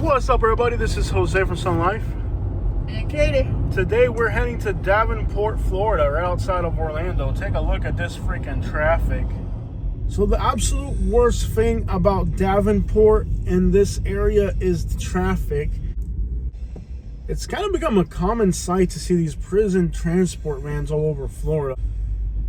What's up, everybody? This is Jose from Sun Life. And Katie. Today we're heading to Davenport, Florida, right outside of Orlando. Take a look at this freaking traffic. So the absolute worst thing about Davenport in this area is the traffic. It's kind of become a common sight to see these prison transport vans all over Florida.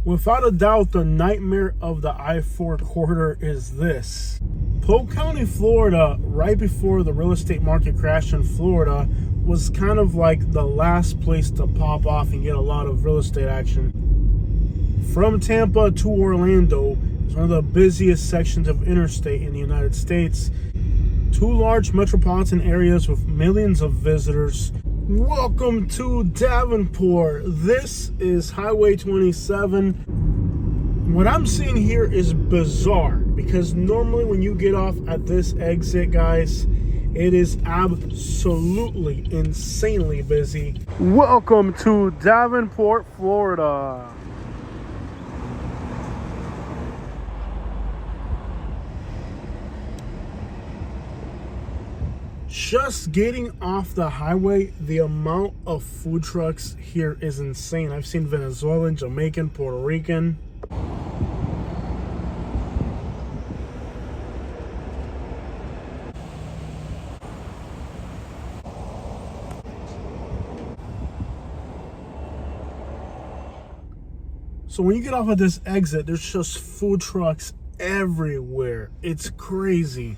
Without a doubt, the nightmare of the I-4 corridor is this. Polk County, Florida, right before the real estate market crashed in Florida, was kind of like the last place to pop off and get a lot of real estate action. From Tampa to Orlando is one of the busiest sections of interstate in the United States. Two large metropolitan areas with millions of visitors. Welcome to Davenport. This is Highway 27. What I'm seeing here is bizarre because normally when you get off at this exit, guys, it is absolutely insanely busy. Welcome to Davenport, Florida. Just getting off the highway, the amount of food trucks here is insane. I've seen Venezuelan, Jamaican, Puerto Rican. So when you get off at this exit, there's just food trucks everywhere. It's crazy.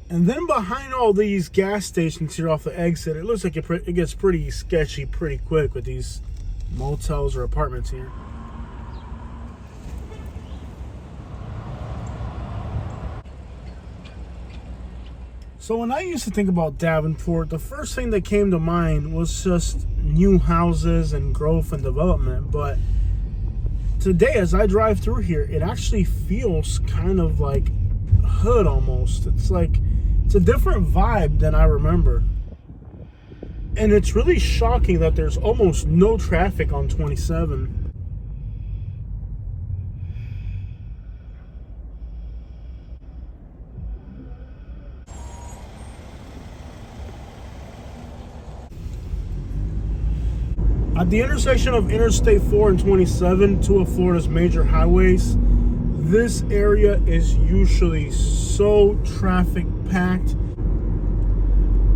And then behind all these gas stations here off the exit, it looks like it gets pretty sketchy pretty quick with these motels or apartments here. So when I used to think about Davenport, the first thing that came to mind was just new houses and growth and development. But today, as I drive through here, it actually feels kind of like hood almost. It's a different vibe than I remember. And it's really shocking that there's almost no traffic on 27. At the intersection of Interstate 4 and 27, two of Florida's major highways, this area is usually so traffic packed.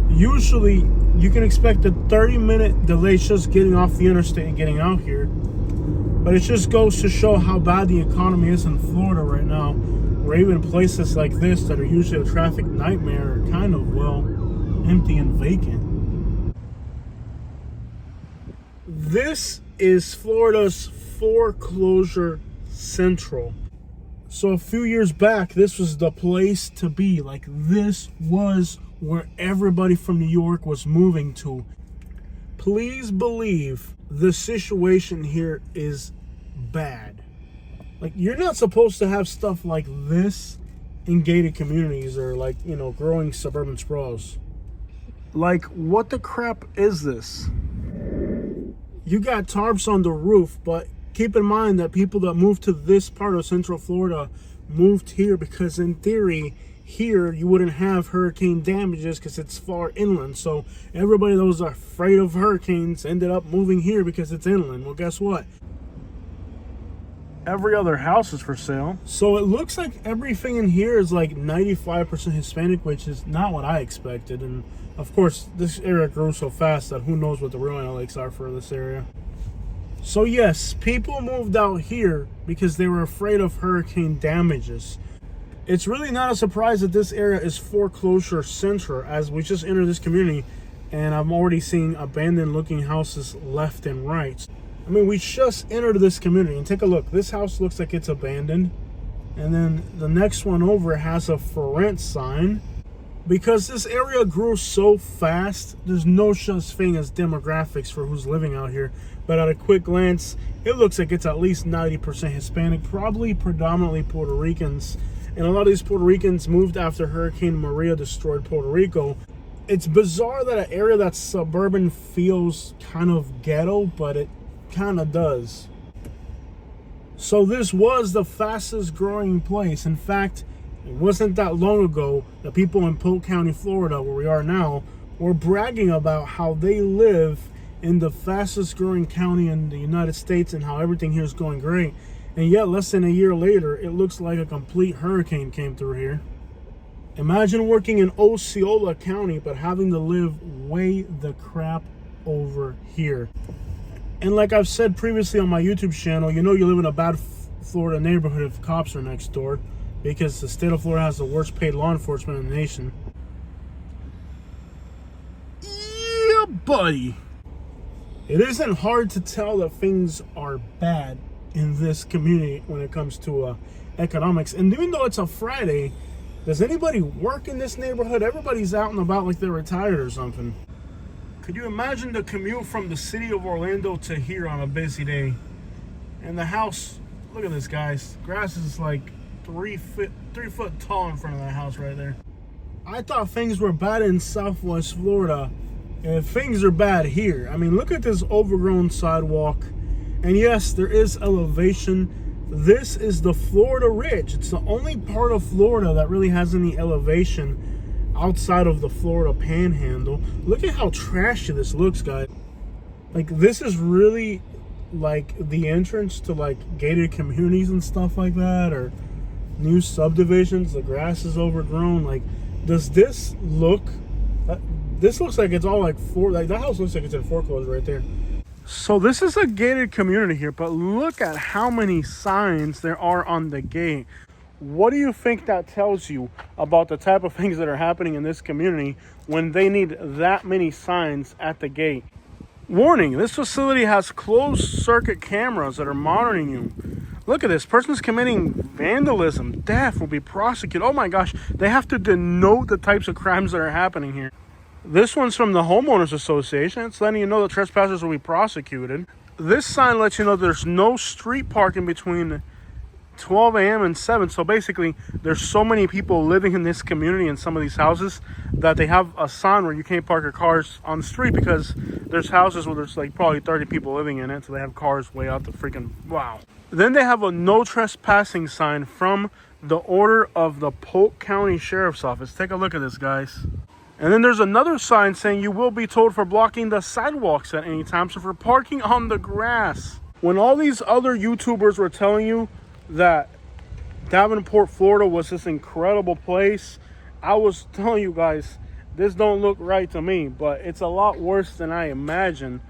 Usually you can expect a 30-minute delay just getting off the interstate and getting out here. But it just goes to show how bad the economy is in Florida right now, where even places like this that are usually a traffic nightmare are kind of, well, empty and vacant. This is Florida's Foreclosure Central. So a few years back, this was the place to be. Like, this was where everybody from New York was moving to. Please believe the situation here is bad. Like, you're not supposed to have stuff like this in gated communities or, like, you know, growing suburban sprawls. Like, what the crap is this? You got tarps on the roof, but keep in mind that people that moved to this part of Central Florida moved here because, in theory, here you wouldn't have hurricane damages because it's far inland. So everybody that was afraid of hurricanes ended up moving here because it's inland. Well, guess what? Every other house is for sale. So it looks like everything in here is like 95% Hispanic, which is not what I expected. And of course, this area grew so fast that who knows what the real analytics are for this area. So yes, people moved out here because they were afraid of hurricane damages. It's really not a surprise that this area is foreclosure central, as we just entered this community and I'm already seeing abandoned looking houses left and right. I mean, we just entered this community and take a look. This house looks like it's abandoned. And then the next one over has a for rent sign. Because this area grew so fast, there's no such thing as demographics for who's living out here. But at a quick glance, it looks like it's at least 90% Hispanic, probably predominantly Puerto Ricans. And a lot of these Puerto Ricans moved after Hurricane Maria destroyed Puerto Rico. It's bizarre that an area that's suburban feels kind of ghetto, but it kind of does. So this was the fastest growing place. In fact, It wasn't that long ago that people in Polk County, Florida, where we are now, were bragging about how they live in the fastest growing county in the United States and how everything here is going great. And yet, less than a year later, it looks like a complete hurricane came through here. Imagine working in Osceola County, but having to live way the crap over here. And like I've said previously on my YouTube channel, you know you live in a bad Florida neighborhood if cops are next door, because the state of Florida has the worst paid law enforcement in the nation. Yeah, buddy. It isn't hard to tell that things are bad in this community when it comes to economics. And even though it's a Friday, does anybody work in this neighborhood? Everybody's out and about like they're retired or something. Could you imagine the commute from the city of Orlando to here on a busy day? And the house, look at this, guys. Grass is like 3 foot tall in front of that house right there. I thought things were bad in Southwest Florida, and things are bad here. I mean, look at this overgrown sidewalk. And yes, there is elevation. This is the Florida Ridge. It's the only part of Florida that really has any elevation outside of the Florida Panhandle. Look at how trashy this looks, guys. Like, this is really like the entrance to like gated communities and stuff like that, or new subdivisions. The grass is overgrown. Like, does this look, this looks like it's all like that house looks like it's in foreclosure right there. So this is a gated community here, but look at how many signs there are on the gate. What do you think that tells you about the type of things that are happening in this community when they need that many signs at the gate? Warning, this facility has closed circuit cameras that are monitoring you. Look at this, person's committing vandalism. Death will be prosecuted. Oh my gosh, they have to denote the types of crimes that are happening here. This one's from the Homeowners Association. It's letting you know that trespassers will be prosecuted. This sign lets you know there's no street parking between 12 a.m. and 7. So basically, there's so many people living in this community in some of these houses that they have a sign where you can't park your cars on the street, because there's houses where there's like probably 30 people living in it. So they have cars way out the freaking, wow. Then they have a no trespassing sign from the order of the Polk County Sheriff's Office. Take a look at this, guys. And then there's another sign saying you will be towed for blocking the sidewalks at any time, so for parking on the grass. When all these other YouTubers were telling you that Davenport, Florida was this incredible place, I was telling you guys, this don't look right to me, but it's a lot worse than I imagined.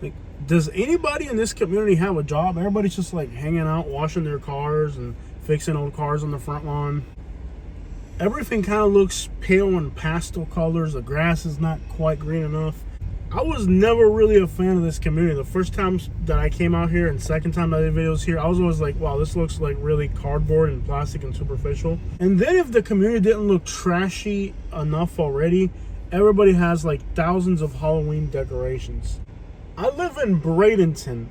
Like, does anybody in this community have a job? Everybody's just like hanging out, washing their cars and fixing old cars on the front lawn. Everything kind of looks pale and pastel colors. The grass is not quite green enough. I was never really a fan of this community. The first time that I came out here and second time I did videos here, I was always like, wow, this looks like really cardboard and plastic and superficial. And then if the community didn't look trashy enough already, everybody has like thousands of Halloween decorations. I live in Bradenton,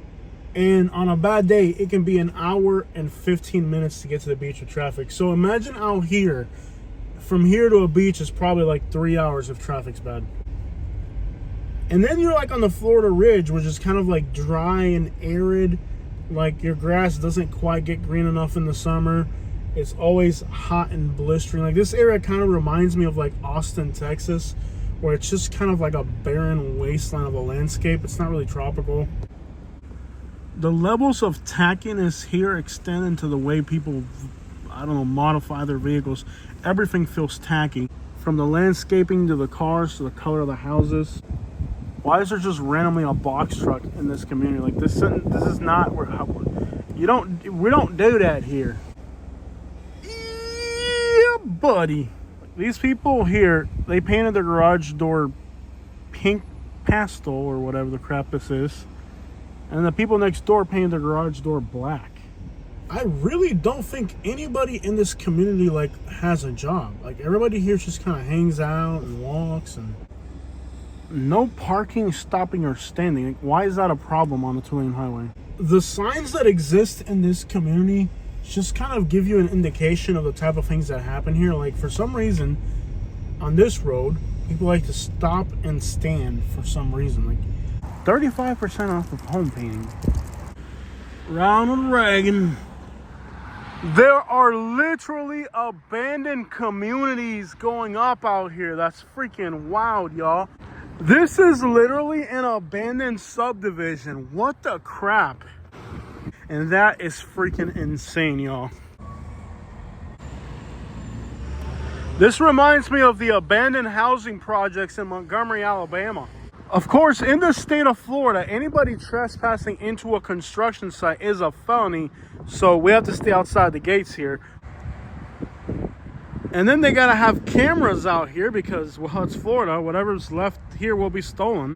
and on a bad day, it can be an hour and 15 minutes to get to the beach with traffic. So imagine out here, from here to a beach is probably like 3 hours if traffic's bad. And then you're like on the Florida Ridge, which is kind of like dry and arid. Like, your grass doesn't quite get green enough in the summer. It's always hot and blistering. Like, this area kind of reminds me of like Austin, Texas, where it's just kind of like a barren wasteland of a landscape. It's not really tropical. The levels of tackiness here extend into the way people, I don't know, modify their vehicles. Everything feels tacky, from the landscaping to the cars to the color of the houses. Why is there just randomly a box truck in this community? Like, this is not where we don't do that here. Yeah, buddy. These people here, they painted their garage door pink pastel or whatever the crap this is, and the people next door painted their garage door black. I really don't think anybody in this community like has a job. Like, everybody here just kind of hangs out and walks, and no parking, stopping, or standing. Like, why is that a problem on the 2-lane highway? The signs that exist in this community just kind of give you an indication of the type of things that happen here. Like, for some reason, on this road, people like to stop and stand for some reason. Like, 35% off of home painting. Ronald Reagan. There are literally abandoned communities going up out here. That's freaking wild, y'all. This is literally an abandoned subdivision. What the crap? And that is freaking insane, y'all. This reminds me of the abandoned housing projects in Montgomery, Alabama. Of course, in the state of Florida, anybody trespassing into a construction site is a felony, so we have to stay outside the gates here. And then they gotta have cameras out here because, well, it's Florida. Whatever's left here will be stolen.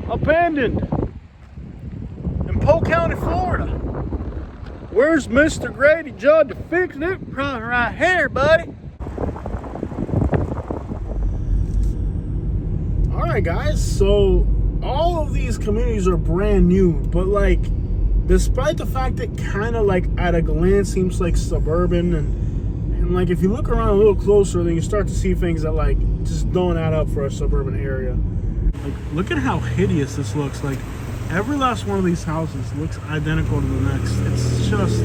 Abandoned in Polk County, Florida. Where's Mr. Grady Judd to fix it? Right here, buddy. Alright guys, so all of these communities are brand new, but like, despite the fact that kind of like at a glance seems like suburban, and like if you look around a little closer, then you start to see things that like just don't add up for a suburban area. Like, look at how hideous this looks. Like, every last one of these houses looks identical to the next. It's just,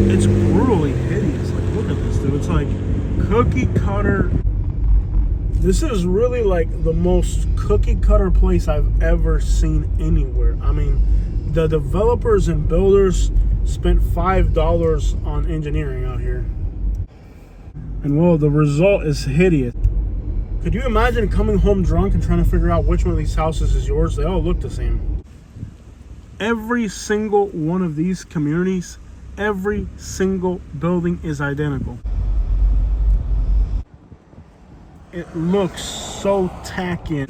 it's brutally hideous. Like, look at this, dude. It's like cookie cutter. This is really like the most cookie cutter place I've ever seen anywhere. I mean, the developers and builders spent $5 on engineering out here. And well, the result is hideous. Could you imagine coming home drunk and trying to figure out which one of these houses is yours? They all look the same. Every single one of these communities, every single building is identical. It looks so tacky.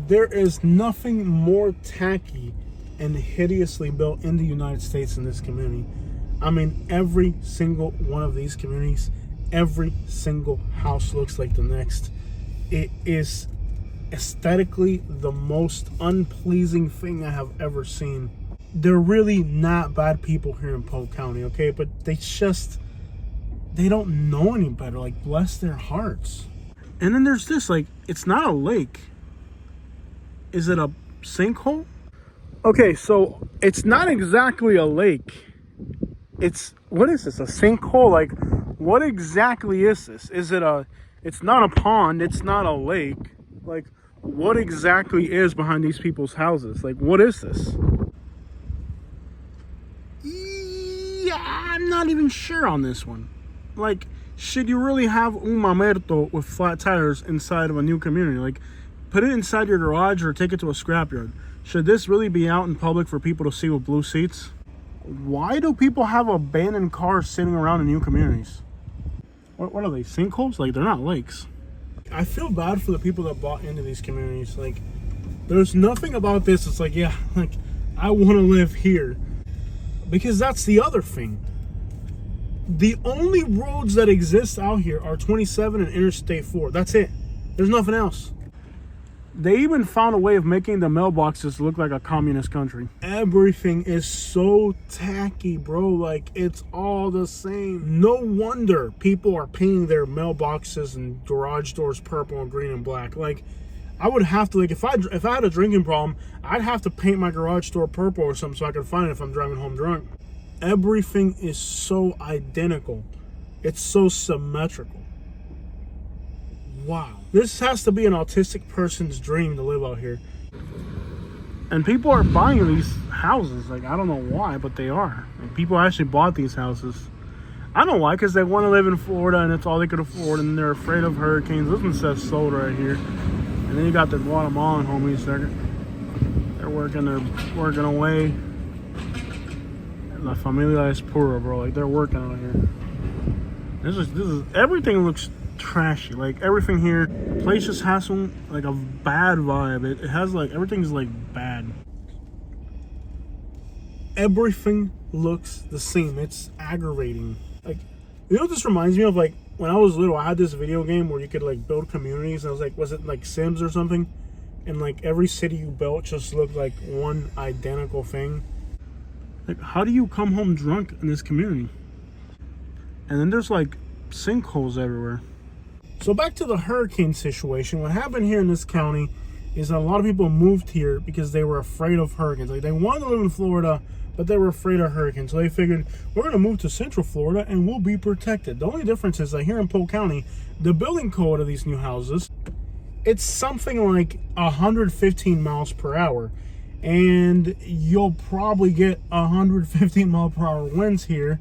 There is nothing more tacky and hideously built in the United States than this community. I mean, every single one of these communities, every single house looks like the next. It is aesthetically the most unpleasing thing I have ever seen. They're really not bad people here in Polk County, okay? But they don't know any better. Like, bless their hearts. And then there's this, like, it's not a lake. Is it a sinkhole? Okay, so it's not exactly a lake. It's, what is this, a sinkhole? Like, what exactly is this? Is it it's not a pond, it's not a lake. Like, what exactly is behind these people's houses? Like, what is this? Yeah, I'm not even sure on this one. Like, should you really have un mamerto with flat tires inside of a new community? Like, put it inside your garage or take it to a scrapyard. Should this really be out in public for people to see with blue seats? Why do people have abandoned cars sitting around in new communities? What are they, sinkholes? Like, they're not lakes. I feel bad for the people that bought into these communities. Like, there's nothing about this that's like, yeah, like, I want to live here. Because that's the other thing. The only roads that exist out here are 27 and Interstate 4. That's it. There's nothing else. They even found a way of making the mailboxes look like a communist country. Everything is so tacky, bro. Like, it's all the same. No wonder people are painting their mailboxes and garage doors purple and green and black. Like, I would have to, like, if I had a drinking problem, I'd have to paint my garage door purple or something so I could find it if I'm driving home drunk. Everything is so identical. It's so symmetrical. Wow. This has to be an autistic person's dream to live out here. And people are buying these houses. Like, I don't know why, but they are. Like, people actually bought these houses. I don't know why, because they want to live in Florida and it's all they could afford, and they're afraid of hurricanes. This one says sold right here. And then you got the Guatemalan homies. They're working away. La Familia es pura, bro. Like, they're working out here. This is everything looks trashy. Like, everything here, the place just has some, like, a bad vibe. It has, like, everything's like bad. Everything looks the same. It's aggravating. Like, you know what this reminds me of? Like, when I was little, I had this video game where you could, like, build communities, and I was like, was it like Sims or something? And like every city you built just looked like one identical thing. Like, how do you come home drunk in this community? And then there's like sinkholes everywhere. So back to the hurricane situation. What happened here in this county is that a lot of people moved here because they were afraid of hurricanes. Like, they wanted to live in Florida, but they were afraid of hurricanes. So they figured, we're going to move to Central Florida and we'll be protected. The only difference is that here in Polk County, the building code of these new houses, it's something like 115 miles per hour. And you'll probably get 115 mile per hour winds here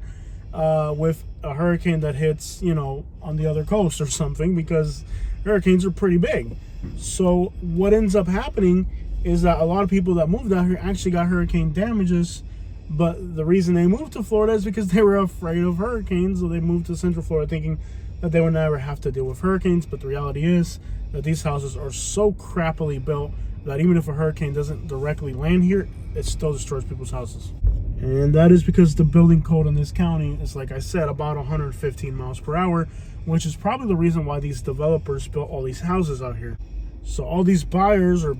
with a hurricane that hits, you know, on the other coast or something, because hurricanes are pretty big. So what ends up happening is that a lot of people that moved out here actually got hurricane damages, but the reason they moved to Florida is because they were afraid of hurricanes. So they moved to Central Florida thinking that they would never have to deal with hurricanes. But the reality is that these houses are so crappily built that even if a hurricane doesn't directly land here, it still destroys people's houses. And that is because the building code in this county is, like I said, about 115 miles per hour, which is probably the reason why these developers built all these houses out here. So all these buyers are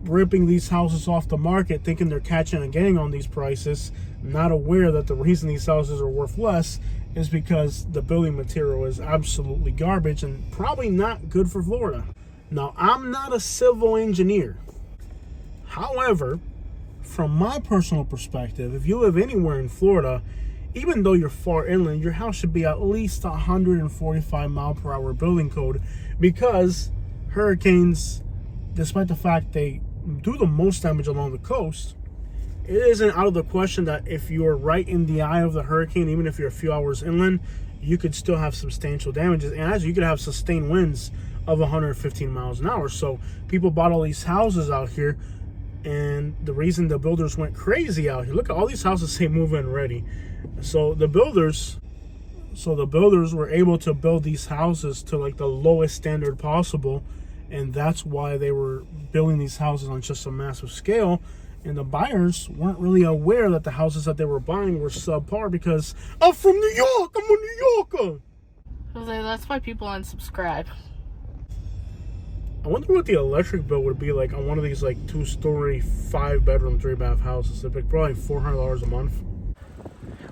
ripping these houses off the market, thinking they're catching a gang on these prices, not aware that the reason these houses are worth less is because the building material is absolutely garbage and probably not good for Florida. Now, I'm not a civil engineer. However, from my personal perspective, if you live anywhere in Florida, even though you're far inland, your house should be at least 145 mile per hour building code, because hurricanes, despite the fact they do the most damage along the coast, it isn't out of the question that if you're right in the eye of the hurricane, even if you're a few hours inland, you could still have substantial damages. And as you could have sustained winds of 115 miles an hour. So people bought all these houses out here, and the reason the builders went crazy out here, look at all these houses say move in ready. So the builders were able to build these houses to like the lowest standard possible, and that's why they were building these houses on just a massive scale. And the buyers weren't really aware that the houses that they were buying were subpar, because I'm from New York, I'm a New Yorker. That's why people unsubscribe. I wonder what the electric bill would be like on one of these like 2-story, 5-bedroom, 3-bath houses. It'd be probably $400 a month.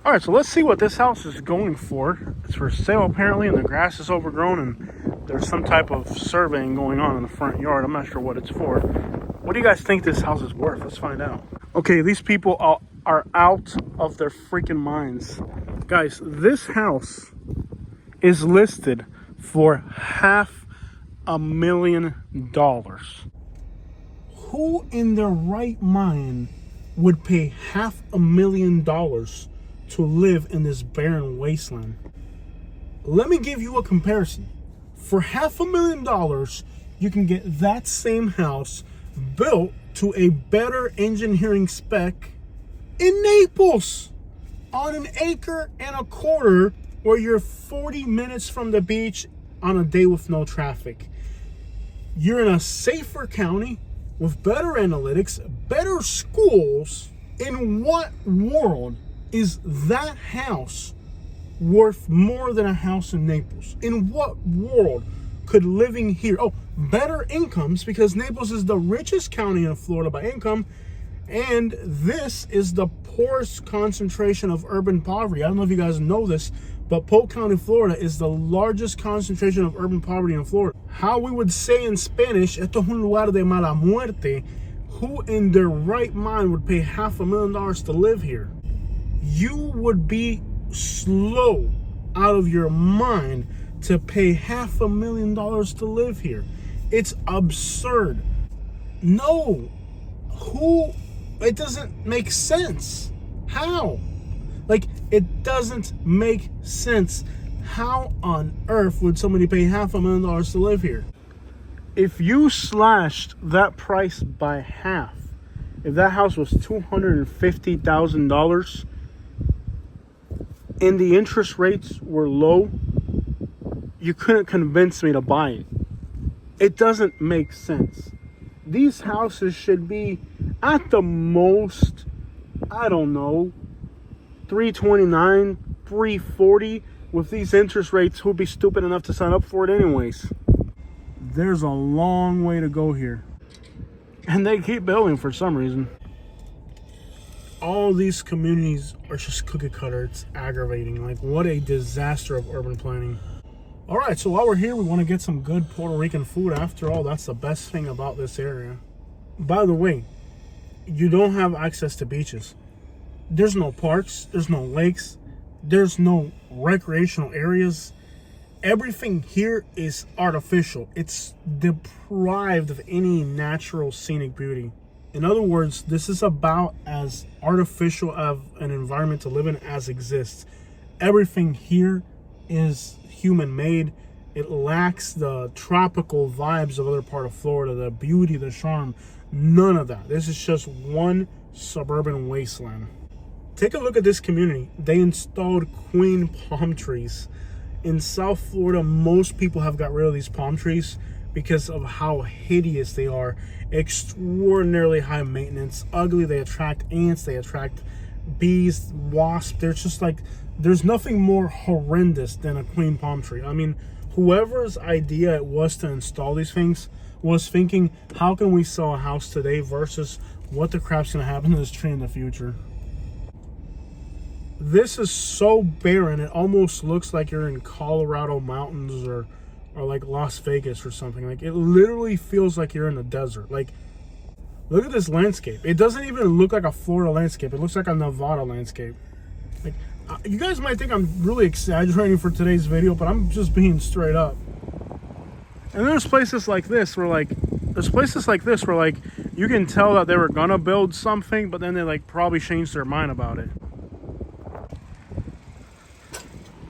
All right, so let's see what this house is going for. It's for sale apparently, and the grass is overgrown, and there's some type of surveying going on in the front yard. I'm not sure what it's for. What do you guys think this house is worth? Let's find out. Okay, these people are out of their freaking minds. Guys, this house is listed for $500,000. Who in their right mind would pay $500,000 to live in this barren wasteland? Let me give you a comparison. For $500,000, you can get that same house built to a better engineering spec in Naples, on 1.25 acres, where you're 40 minutes from the beach on a day with no traffic. You're in a safer county with better analytics, better schools. In what world is that house worth more than a house in Naples? In what world could living here, better incomes, because Naples is the richest county in Florida by income, and this is the poorest concentration of urban poverty. I don't know if you guys know this, but Polk County, Florida is the largest concentration of urban poverty in Florida. How we would say in Spanish, esto es un lugar de mala muerte. Who in their right mind would pay $500,000 to live here? You would be slow out of your mind to pay $500,000 to live here. It's absurd. No. It doesn't make sense. How? Like, it doesn't make sense. How on earth would somebody pay $500,000 to live here? If you slashed that price by half, if that house was $250,000 and the interest rates were low, you couldn't convince me to buy it. It doesn't make sense. These houses should be at the most, I don't know, $329,000, $340,000. With these interest rates, who'd be stupid enough to sign up for it anyways? There's a long way to go here. And they keep building for some reason. All these communities are just cookie cutter. It's aggravating. Like, what a disaster of urban planning. All right, so while we're here, we want to get some good Puerto Rican food. After all, that's the best thing about this area. By the way, you don't have access to beaches. There's no parks, there's no lakes, there's no recreational areas. Everything here is artificial. It's deprived of any natural scenic beauty. In other words, this is about as artificial of an environment to live in as exists. Everything here is human-made. It lacks the tropical vibes of other part of Florida, the beauty, the charm. None of that. This is just one suburban wasteland. Take a look at this community. They installed queen palm trees. In South Florida, most people have got rid of these palm trees because of how hideous they are. Extraordinarily high maintenance, ugly. They attract ants, they attract bees, wasps. They're just like, there's nothing more horrendous than a queen palm tree. I mean, whoever's idea it was to install these things was thinking, how can we sell a house today versus what the crap's gonna happen to this tree in the future? This is so barren, it almost looks like you're in Colorado mountains or like Las Vegas or something. Like, it literally feels like you're in the desert. Like, look at this landscape. It doesn't even look like a Florida landscape. It looks like a Nevada landscape. Like, you guys might think I'm really exaggerating for today's video, but I'm just being straight up. And there's places like this where you can tell that they were gonna build something, but then they like probably changed their mind about it.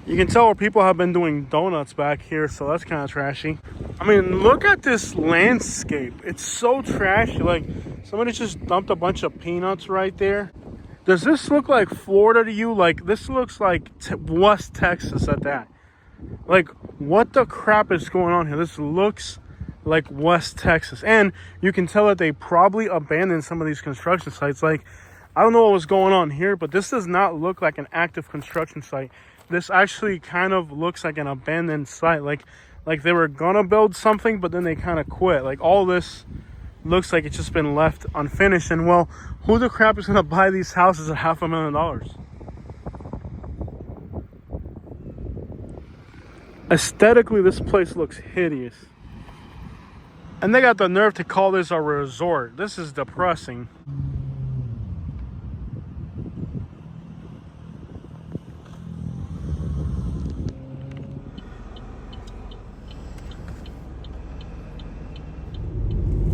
You can tell where people have been doing donuts back here, so that's kind of trashy. I mean, look at this landscape. It's so trashy. Like, somebody just dumped a bunch of peanuts right there. Does this look like Florida to you? Like, this looks like West Texas at that. Like, what the crap is going on here? This looks like West Texas. And you can tell that they probably abandoned some of these construction sites. Like, I don't know what was going on here, but this does not look like an active construction site. This actually kind of looks like an abandoned site. Like they were gonna build something, but then they kind of quit. Like, all this looks like it's just been left unfinished. And well, who the crap is gonna buy these houses at $500,000? Aesthetically, this place looks hideous. And they got the nerve to call this a resort. This is depressing.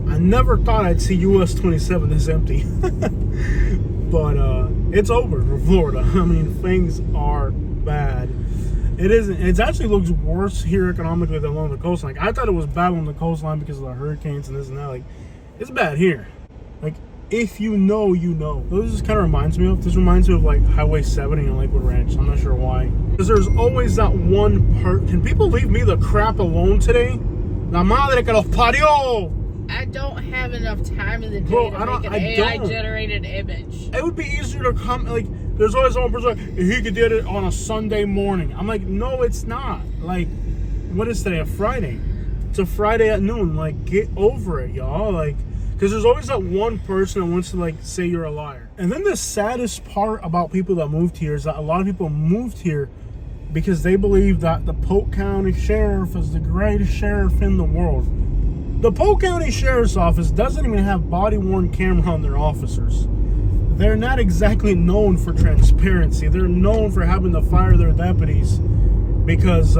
I never thought I'd see US 27 this empty. But it's over for Florida. I mean, things are bad. It isn't. It actually looks worse here economically than along the coastline. Like, I thought it was bad on the coastline because of the hurricanes and this and that. Like, it's bad here. Like, if you know, you know. This just kind of reminds me of. This reminds me of like Highway 70 in Lakewood Ranch. I'm not sure why. Because there's always that one part. Can people leave me the crap alone today? La madre que los parió. I don't have enough time in the day Bro, to make an AI-generated image. It would be easier to come, like, there's always one person like, he could do it on a Sunday morning. I'm like, no, it's not. Like, what is today, a Friday? It's a Friday at noon. Like, get over it, y'all. Like, because there's always that one person that wants to, like, say you're a liar. And then the saddest part about people that moved here is that a lot of people moved here because they believe that the Polk County Sheriff is the greatest sheriff in the world. The Polk County Sheriff's Office doesn't even have body-worn camera on their officers. They're not exactly known for transparency. They're known for having to fire their deputies because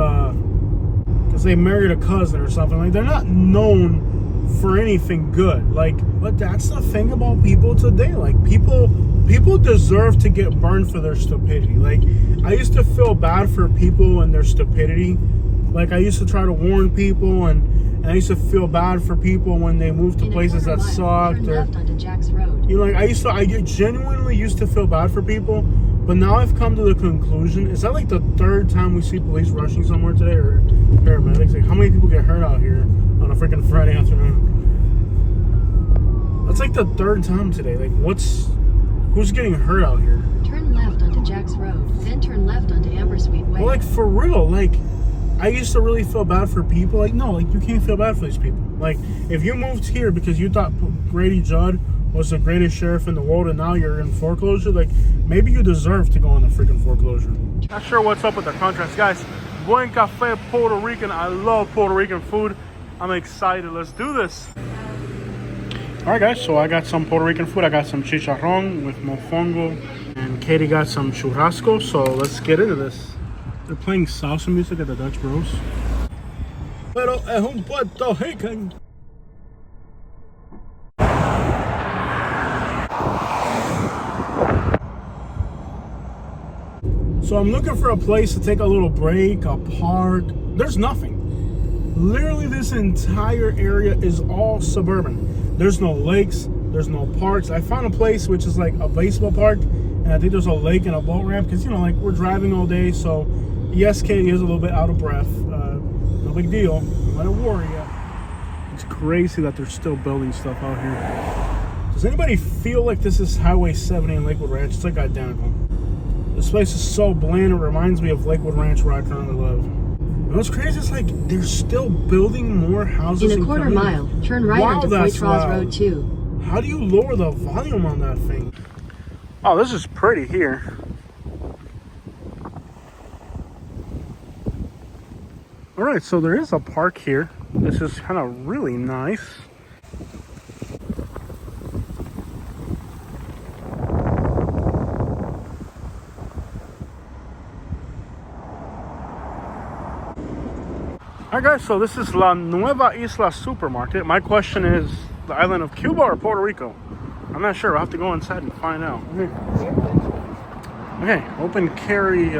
they married a cousin or something. Like, they're not known for anything good. Like, but that's the thing about people today. Like, people deserve to get burned for their stupidity. Like, I used to feel bad for people and their stupidity. Like, I used to try to warn people, and I used to feel bad for people when they moved to places that sucked. Or, you know, like, I genuinely used to feel bad for people, but now I've come to the conclusion, is that like the third time we see police rushing somewhere today, or paramedics? Like, how many people get hurt out here on a freaking Friday afternoon? That's like the third time today. Like, who's getting hurt out here? Turn left onto Jack's Road, then turn left onto Amber Sweet Way. Well, like, for real, like, I used to really feel bad for people. Like, no, like, you can't feel bad for these people. Like, if you moved here because you thought Grady Judd was the greatest sheriff in the world and now you're in foreclosure, like, maybe you deserve to go into freaking foreclosure. Not sure what's up with the contrast. Guys, Buen Cafe Puerto Rican. I love Puerto Rican food. I'm excited. Let's do this. All right, guys. So I got some Puerto Rican food. I got some chicharrón with mofongo. And Katie got some churrasco. So let's get into this. They're playing salsa music at the Dutch Bros. Pero es un Puerto Rican. So I'm looking for a place to take a little break, a park. There's nothing. Literally this entire area is all suburban. There's no lakes, there's no parks. I found a place which is like a baseball park, and I think there's a lake and a boat ramp because, you know, like we're driving all day. So yes, Katie is a little bit out of breath. No big deal. Don't let it worry you. It's crazy that they're still building stuff out here. Does anybody feel like this is Highway 70 in Lakewood Ranch? It's like identical. This place is so bland, it reminds me of Lakewood Ranch where I currently live. And what's crazy is like they're still building more houses. In a quarter mile, turn right onto Poitras Road 2. How do you lower the volume on that thing? Oh, this is pretty here. All right, so there is a park here. This is kind of really nice. Alright guys, so this is La Nueva Isla Supermarket. My question is, the island of Cuba or Puerto Rico? I'm not sure. I'll have to go inside and find out. Okay, open carry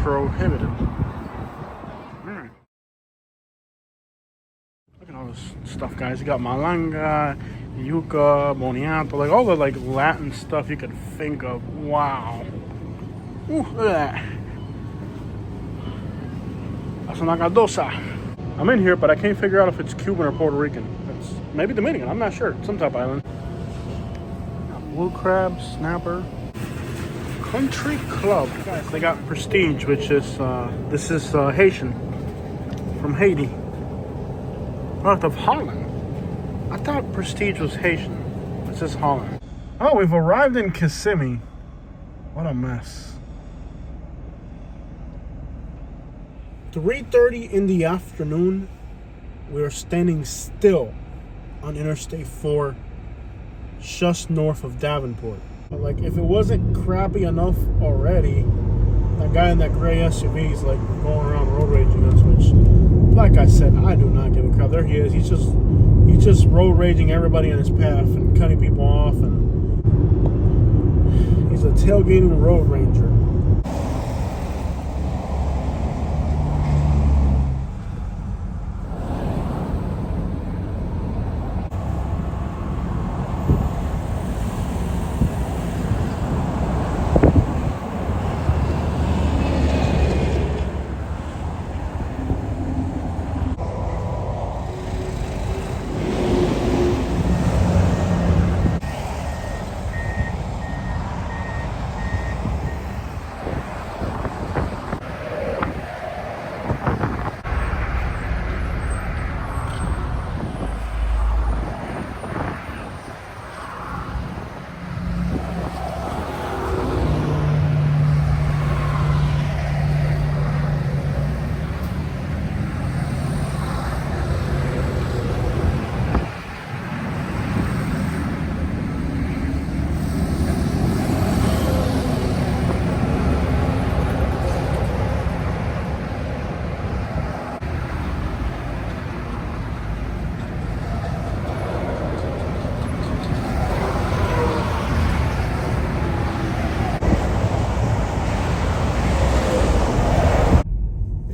prohibited. Alright. Look at all this stuff, guys. You got malanga, yuca, boniato, like all the like Latin stuff you could think of. Wow. Ooh, look at that. That's una caldosa. I'm in here, but I can't figure out if it's Cuban or Puerto Rican. It's maybe Dominican. I'm not sure. Some type of island. Blue crab, snapper, country club. Guys, they got Prestige, which is this is Haitian from Haiti, north of Holland. I thought Prestige was Haitian. This is Holland. Oh, we've arrived in Kissimmee. What a mess. 3:30 in the afternoon, we are standing still on Interstate 4, just north of Davenport. Like, if it wasn't crappy enough already, that guy in that gray SUV is like going around road raging us, which, like I said, I do not give a crap. There he is. He's just road raging everybody in his path and cutting people off, and he's a tailgating road ranger.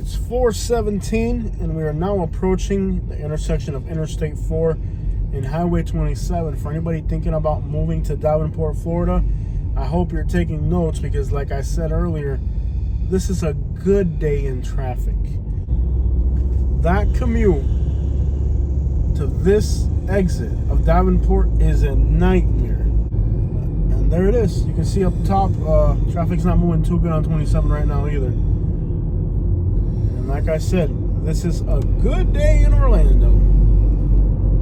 It's 4:17, and we are now approaching the intersection of Interstate 4 and Highway 27. For anybody thinking about moving to Davenport, Florida, I hope you're taking notes because, like I said earlier, this is a good day in traffic. That commute to this exit of Davenport is a nightmare. And there it is. You can see up top, traffic's not moving too good on 27 right now either. And like I said, this is a good day in Orlando.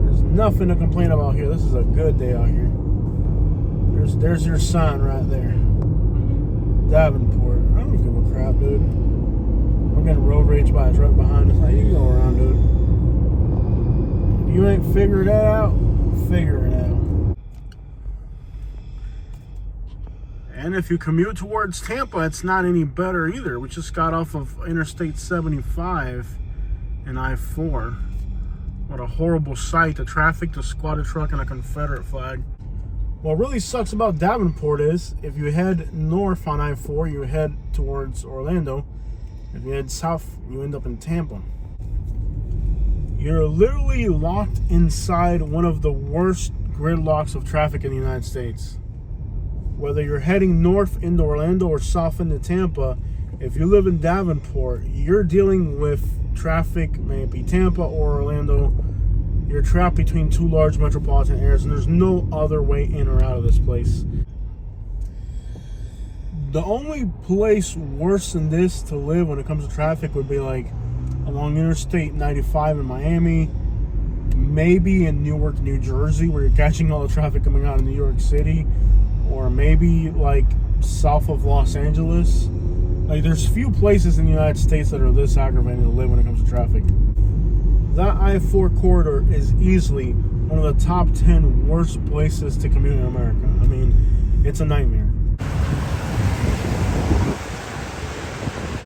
There's nothing to complain about here. This is a good day out here. There's your sign right there. Davenport. I don't give a crap, dude. Don't getting road rage by a truck behind us. How you go around, dude? You ain't figured that out? Figure it out. And if you commute towards Tampa, it's not any better either. We just got off of Interstate 75 and I-4. What a horrible sight. The traffic, the squatted truck, and a Confederate flag. What really sucks about Davenport is if you head north on I-4, you head towards Orlando. If you head south, you end up in Tampa. You're literally locked inside one of the worst gridlocks of traffic in the United States. Whether you're heading north into Orlando or south into Tampa, if you live in Davenport, you're dealing with traffic, maybe Tampa or Orlando. You're trapped between two large metropolitan areas, and there's no other way in or out of this place. The only place worse than this to live when it comes to traffic would be like along Interstate 95 in Miami, maybe in Newark, New Jersey, where you're catching all the traffic coming out of New York City, or maybe like south of Los Angeles. Like, there's few places in the United States that are this aggravating to live when it comes to traffic. That I-4 corridor is easily one of the top 10 worst places to commute in America. I mean, it's a nightmare.